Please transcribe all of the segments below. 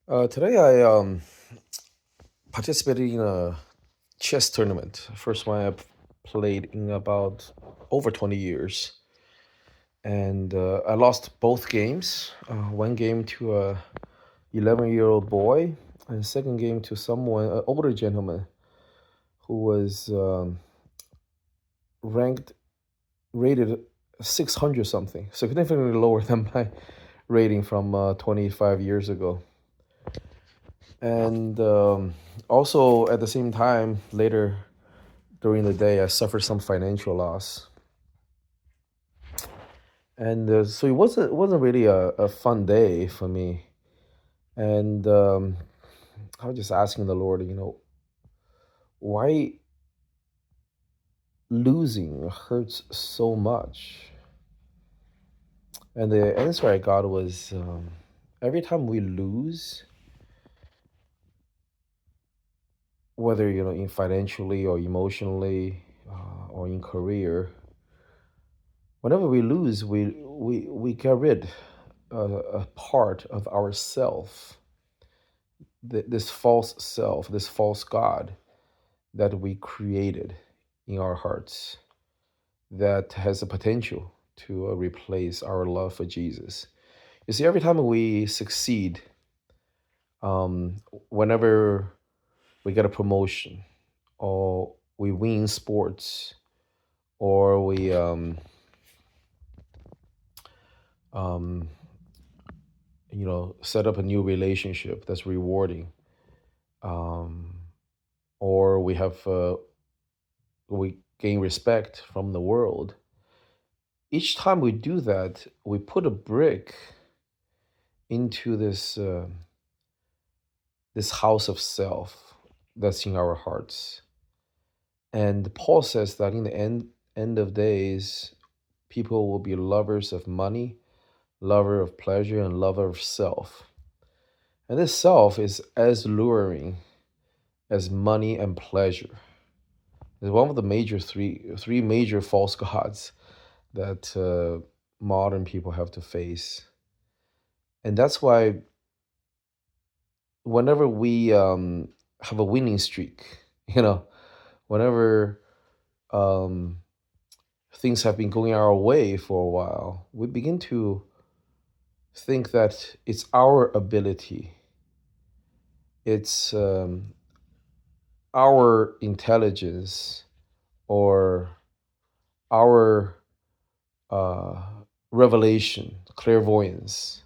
Today I participated in a chess tournament. First one I've played in about over 20 years. And I lost both games. One game to a 11-year-old boy, and second game to someone, an older gentleman, who was ranked, rated 600 something, significantly lower than my rating from 25 years ago. And also at the same time, later during the day, I suffered some financial loss, and so it wasn't really a fun day for me. And I was just asking the Lord, why losing hurts so much? And the answer I got was, every time we lose, whether in financially or emotionally or in career, whenever we lose, we get rid a part of ourself, this false self, this false God that we created in our hearts, that has a potential to replace our love for Jesus. You see, every time we succeed, um, whenever we get a promotion, or we win sports, or we um, set up a new relationship that's rewarding, um, or we gain respect from the world. Each time we do that, we put a brick into this house of self that's in our hearts. And Paul says that in the end of days, people will be lovers of money, lover of pleasure, and lover of self. And this self is as luring as money and pleasure. It's one of the major three major false gods that modern people have to face. And that's why whenever we have a winning streak, whenever um, things have been going our way for a while, we begin to think that it's our ability, it's our intelligence, or our uh, revelation, clairvoyance,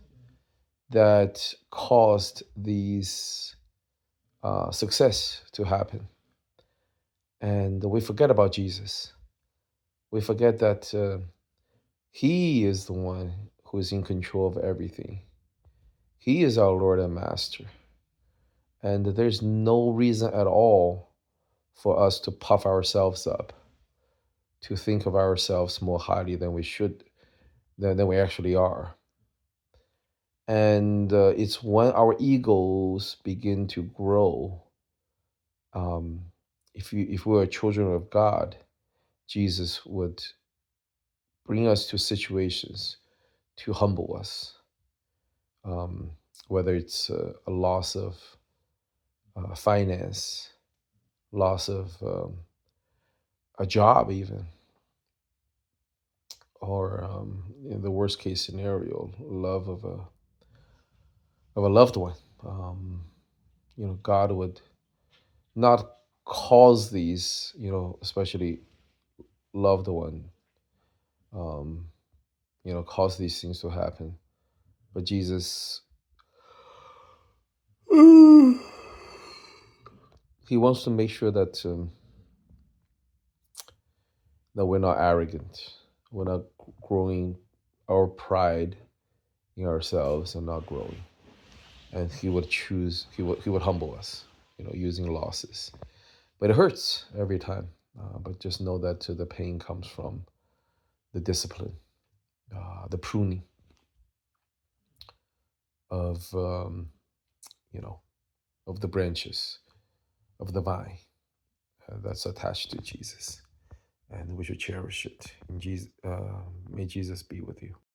that caused these success to happen. And we forget about Jesus. We forget that He is the one who is in control of everything. He is our Lord and Master. And there's no reason at all for us to puff ourselves up, to think of ourselves more highly than we should, than we actually are. And it's when our egos begin to grow. Um, if we are children of God, Jesus would bring us to situations to humble us, um, whether it's a loss of finance, loss of a job, even, or in the worst case scenario, love of a loved one. Um, God would not cause these, especially loved one, um, cause these things to happen. But Jesus, He wants to make sure that we're not arrogant, we're not growing our pride in ourselves and not growing. And he would humble us, using losses. But it hurts every time. But just know that the pain comes from the discipline, the pruning of, you know, of the branches of the vine that's attached to Jesus. And we should cherish it. May Jesus be with you.